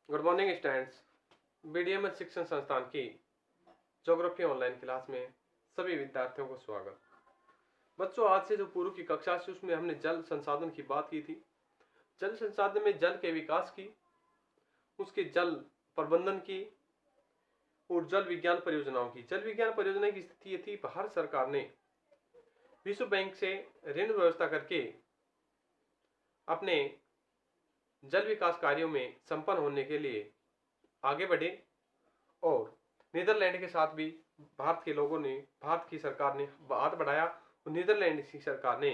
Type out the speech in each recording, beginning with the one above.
Good morning students. BDM शिक्षण संस्थान की ज्योग्राफी ऑनलाइन क्लास में सभी विद्यार्थियों को स्वागत। बच्चों, आज से जो पूर्व की कक्षा थी उसमें हमने जल संसाधन की बात की थी। जल संसाधन में जल के विकास की, उसके जल प्रबंधन की और जल विज्ञान परियोजनाओं की। जल विज्ञान परियोजना की स्थिति ये थी, भारत सरकार ने विश्व बैंक से ऋण व्यवस्था करके अपने जल विकास कार्यों में संपन्न होने के लिए आगे बढ़े और नीदरलैंड के साथ भी भारत की सरकार ने हाथ बढ़ाया और नीदरलैंड की सरकार ने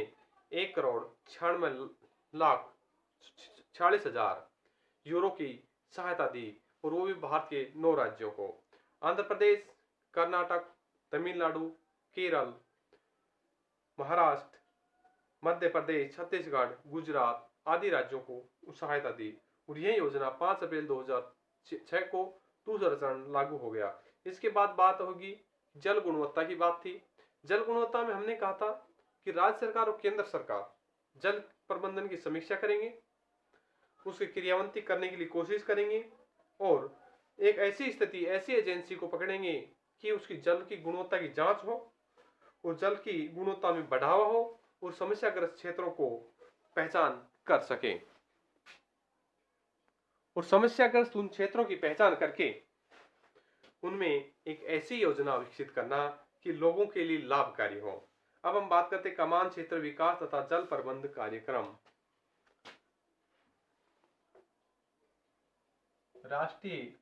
1,96,46,000 यूरो की सहायता दी और वो भी भारत के 9 राज्यों को। आंध्र प्रदेश, कर्नाटक, तमिलनाडु, केरल, महाराष्ट्र, मध्य प्रदेश, छत्तीसगढ़, गुजरात आदि राज्यों को सहायता दी और यह योजना 5 अप्रैल 2006 को दूसरा चरण लागू हो गया। इसके बाद बात होगी जल गुणवत्ता की। बात थी जल गुणवत्ता में हमने कहा था कि राज्य सरकार और केंद्र सरकार जल प्रबंधन की समीक्षा करेंगे, उसकी क्रियान्वित करने के लिए कोशिश करेंगे और एक ऐसी स्थिति, ऐसी एजेंसी को पकड़ेंगे कि उसकी जल की गुणवत्ता की जांच हो और जल की गुणवत्ता में बढ़ावा हो और समस्याग्रस्त क्षेत्रों को पहचान कर सके और समस्याग्रस्त उन क्षेत्रों की पहचान करके उनमें एक ऐसी योजना विकसित करना कि लोगों के लिए लाभकारी हो। अब हम बात करते कमान क्षेत्र विकास तथा जल प्रबंध कार्यक्रम। राष्ट्रीय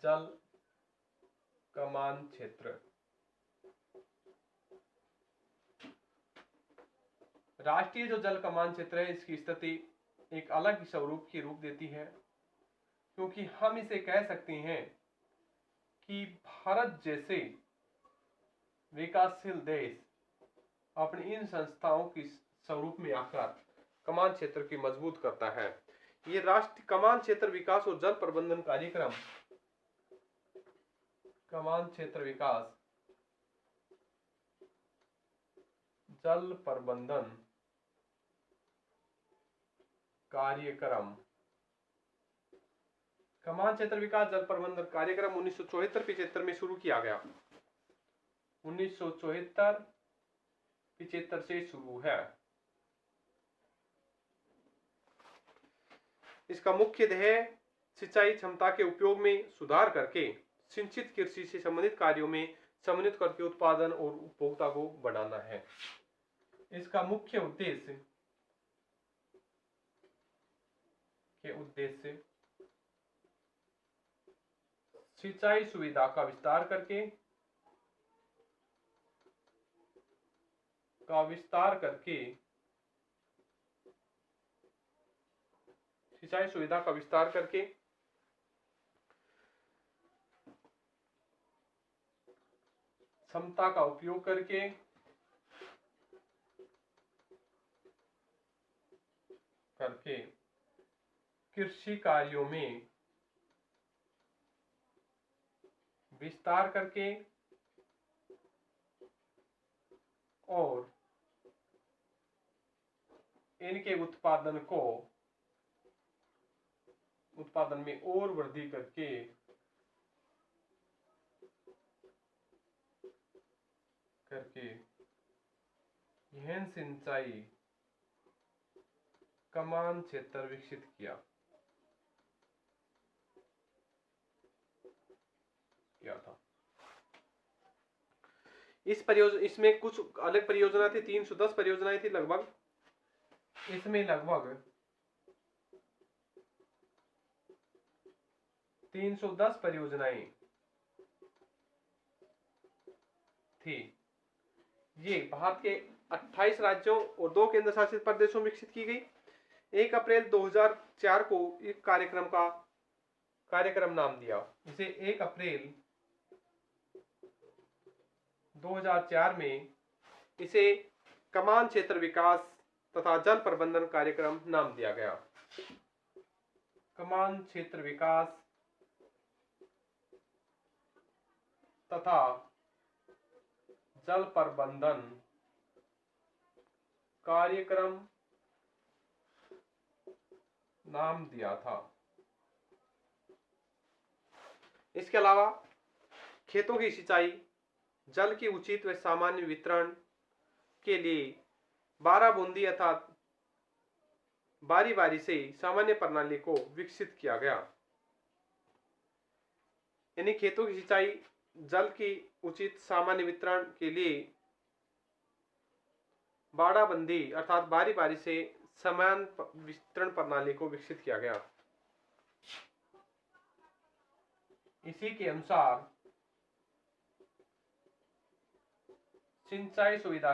जल कमान क्षेत्र। राष्ट्रीय जो जल कमान क्षेत्र है, इसकी स्थिति एक अलग स्वरूप की रूप देती है, क्योंकि हम इसे कह सकते हैं कि भारत जैसे विकासशील देश अपनी इन संस्थाओं की स्वरूप में आकर कमान क्षेत्र की मजबूत करता है। ये राष्ट्रीय कमान क्षेत्र विकास और जल प्रबंधन कार्यक्रम, कमान क्षेत्र विकास जल प्रबंधन कार्यक्रम, कमान क्षेत्र विकास जल प्रबंधन कार्यक्रम 1974-75 में शुरू किया गया। 1974-75 से शुरू है। इसका मुख्य ध्येय सिंचाई क्षमता के उपयोग में सुधार करके सिंचित कृषि से संबंधित कार्यों में समन्वित करके उत्पादन और उपभोक्ता को बढ़ाना है। इसका मुख्य उद्देश्य सिंचाई सुविधा का विस्तार करके सिंचाई सुविधा का विस्तार करके क्षमता का उपयोग करके कृषि कार्यों में विस्तार करके और इनके उत्पादन में और वृद्धि करके गहन सिंचाई कमान क्षेत्र विकसित किया था। इसमें कुछ अलग परियोजना थी, 310 परियोजनाएं थी लगभग। इसमें लगभग 310 परियोजनाएं थी। ये भारत के 28 राज्यों और 2 केंद्र शासित प्रदेशों में विकसित की गई। 1 अप्रैल 2004 को इस कार्यक्रम नाम दिया। इसे 1 अप्रैल 2004 में इसे कमान क्षेत्र विकास तथा जल प्रबंधन कार्यक्रम नाम दिया गया। कमान क्षेत्र विकास तथा जल प्रबंधन कार्यक्रम नाम दिया था। इसके अलावा खेतों की सिंचाई, जल की उचित व सामान्य वितरण के लिए 12 बूंदी अर्थात बारी बारी से सामान्य प्रणाली को विकसित किया गया। यानी खेतों की सिंचाई, जल की उचित सामान्य वितरण के लिए बाड़ाबंदी अर्थात बारी बारी से समान वितरण प्रणाली को विकसित किया गया। इसी के अनुसार सिंचाई सुविधा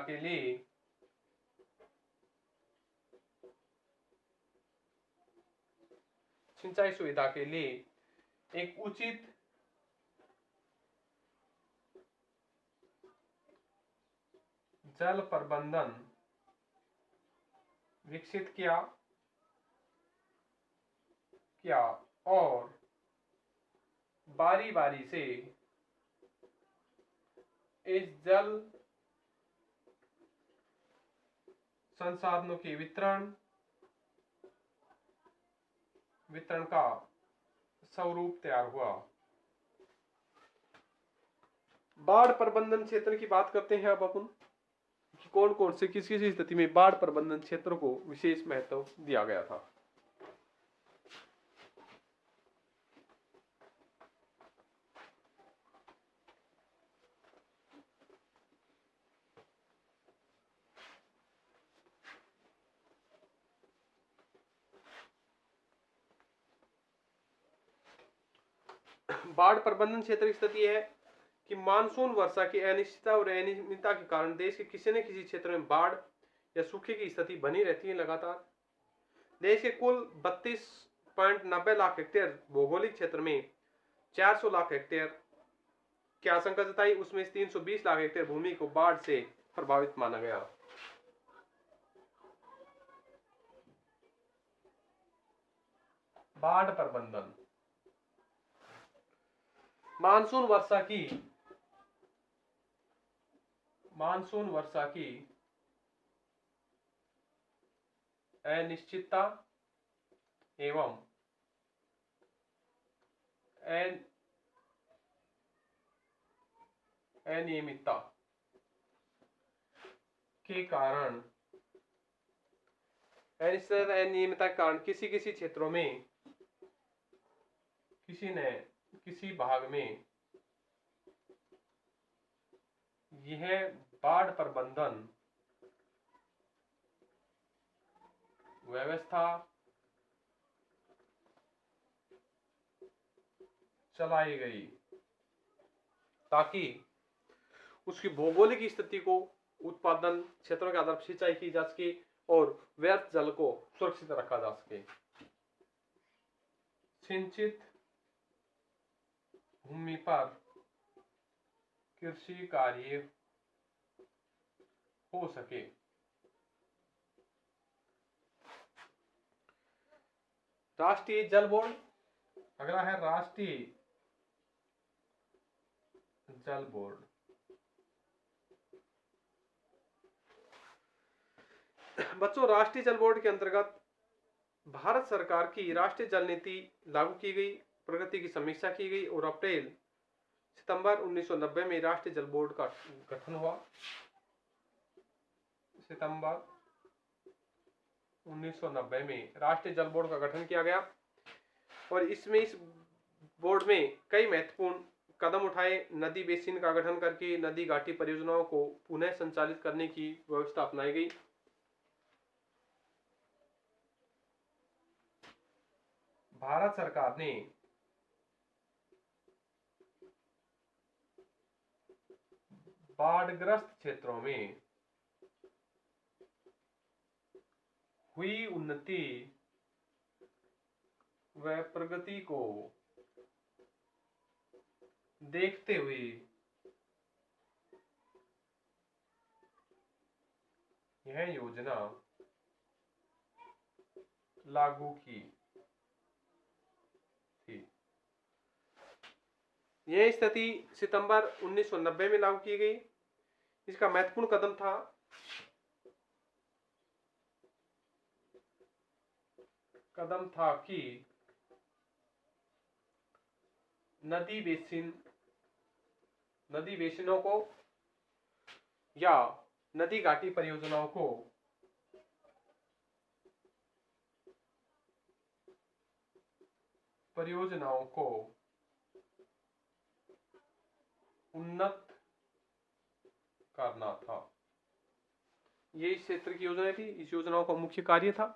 के लिए एक उचित जल प्रबंधन विकसित किया और बारी बारी से इस जल संसाधनों के वितरण का स्वरूप तैयार हुआ। बाढ़ प्रबंधन क्षेत्र की बात करते हैं अब अपन कि कौन कौन से किस किस स्थिति में बाढ़ प्रबंधन क्षेत्र को विशेष महत्व दिया गया था। बाढ़ प्रबंधन क्षेत्र की स्थिति है कि मानसून वर्षा की अनिश्चितता और अनियमितता के कारण देश के किसी न किसी क्षेत्र में बाढ़ या सूखे की स्थिति बनी रहती है लगातार। देश के कुल 32.90 लाख हेक्टेयर भौगोलिक क्षेत्र में 400 लाख हेक्टेयर की आशंका जताई, उसमें 320 लाख हेक्टेयर भूमि को बाढ़ से प्रभावित माना गया। बाढ़ प्रबंधन, मानसून वर्षा की अनिश्चितता एवं अनियमितता के कारण किसी किसी क्षेत्रों में किसी भाग में यह बाढ़ प्रबंधन व्यवस्था चलाई गई ताकि उसकी भौगोलिक स्थिति को उत्पादन क्षेत्रों के आधार पर सिंचाई की जा सके और व्यर्थ जल को सुरक्षित रखा जा सके। सिंचित भूमि पर कृषि कार्य हो सके। राष्ट्रीय जल बोर्ड, अगला है राष्ट्रीय जल बोर्ड। बच्चों, राष्ट्रीय जल बोर्ड के अंतर्गत भारत सरकार की राष्ट्रीय जल नीति लागू की गई, प्रगति की समीक्षा की गई और अप्रैल सितंबर 1990 में राष्ट्रीय जल बोर्ड का गठन हुआ। सितंबर 1990 में राष्ट्रीय जल बोर्ड का गठन किया गया और इस बोर्ड में कई महत्वपूर्ण कदम उठाए। नदी बेसिन का गठन करके नदी घाटी परियोजनाओं को पुनः संचालित करने की व्यवस्था अपनाई गई। भारत सरकार ने बाढ़ग्रस्त क्षेत्रों में हुई उन्नति व प्रगति को देखते हुए यह योजना लागू की थी। यह स्थिति सितंबर 1990 में लागू की गई। इसका महत्वपूर्ण कदम था कदम था कि नदी बेसिनों को या नदी घाटी परियोजनाओं को उन्नत करना था। ये इस क्षेत्र की योजना थी। इस योजनाओं का मुख्य कार्य था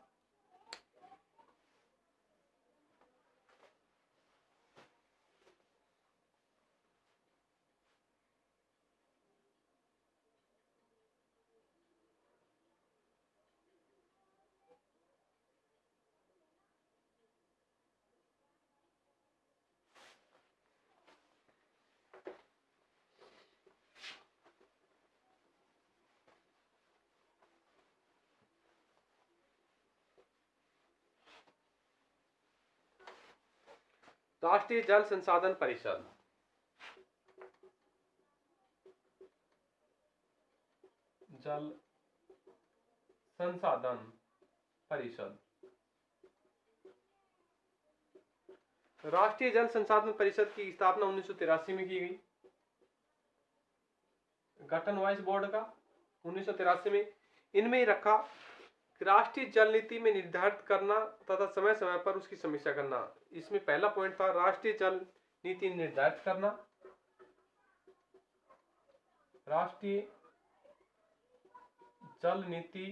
राष्ट्रीय जल संसाधन परिषद। जल संसाधन परिषद। राष्ट्रीय जल संसाधन परिषद की स्थापना 1983 में की गई। गठन हुआ इस बोर्ड का 1983 में। इनमें रखा कि राष्ट्रीय जल नीति में निर्धारित करना तथा समय समय पर उसकी समीक्षा करना। इसमें पहला पॉइंट था राष्ट्रीय जल नीति निर्धारित करना। राष्ट्रीय जल नीति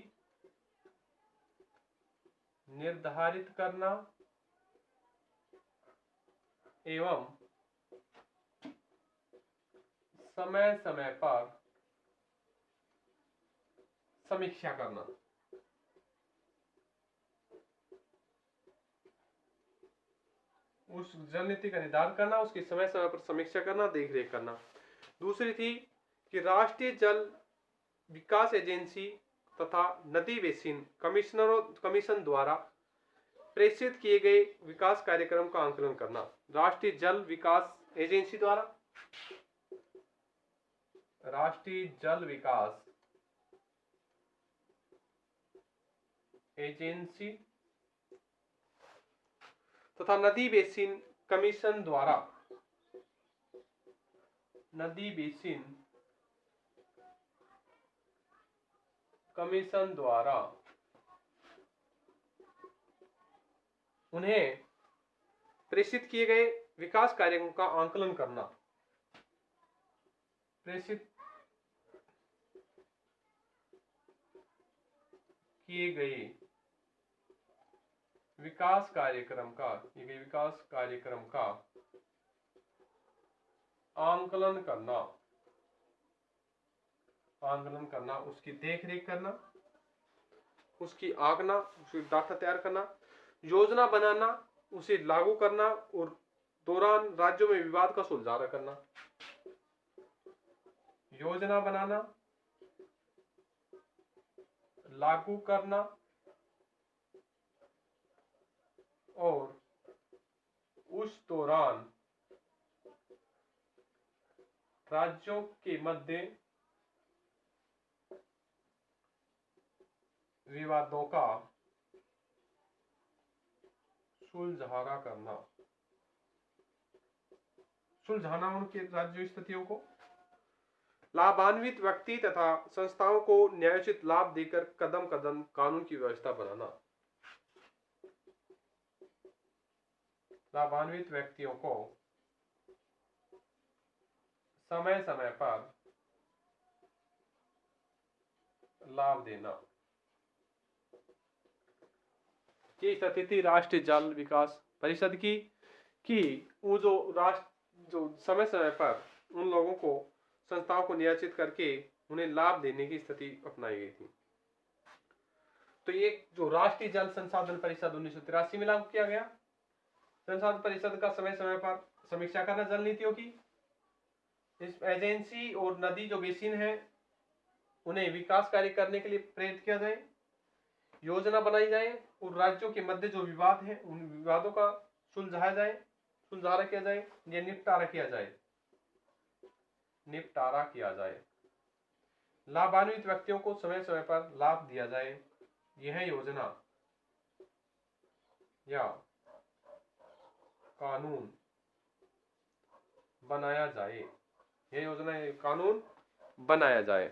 निर्धारित करना एवं समय समय पर समीक्षा करना। उस जल नीति का निर्धारण करना, उसकी समय समय पर समीक्षा करना, देख रेख करना। दूसरी थी कि राष्ट्रीय जल विकास एजेंसी तथा नदी बेसिन कमीशन द्वारा प्रेषित किए गए विकास कार्यक्रम का आंकलन करना। राष्ट्रीय जल विकास एजेंसी द्वारा राष्ट्रीय जल विकास एजेंसी तथा नदी बेसिन कमीशन द्वारा नदी बेसिन कमीशन द्वारा उन्हें प्रेषित किए गए विकास कार्यों का आंकलन करना। प्रेषित किए गए विकास कार्यक्रम का आंकलन करना, उसकी देख रेख करना, उसकी आंकना, उसकी डाटा तैयार करना, योजना बनाना, उसे लागू करना और दौरान राज्यों में विवाद का सुलझाना करना। योजना बनाना, लागू करना और उस दौरान राज्यों के मध्य विवादों का सुलझाना उनके राज्य स्थितियों को। लाभान्वित व्यक्ति तथा संस्थाओं को न्यायोचित लाभ देकर कदम कदम कानून की व्यवस्था बनाना। लाभान्वित व्यक्तियों को समय समय पर लाभ देना। ये स्थिति थी राष्ट्रीय जल विकास परिषद की कि वो जो समय समय पर उन लोगों को, संस्थाओं को नियंत्रित करके उन्हें लाभ देने की स्थिति अपनाई गई थी। तो ये जो राष्ट्रीय जल संसाधन परिषद 1983 में लागू किया गया। संसाधन परिषद का समय समय पर समीक्षा करना जल नीतियों की। इस एजेंसी और नदी जो बेसिन है उन्हें विकास कार्य करने के लिए प्रेरित किया जाए, योजना बनाई जाए और राज्यों के मध्य जो विवाद है उन विवादों का सुलझारा किया जाए या निपटारा किया जाए। लाभान्वित व्यक्तियों को समय समय पर लाभ दिया जाए। यह योजना या कानून बनाया जाए, यह योजना कानून बनाया जाए।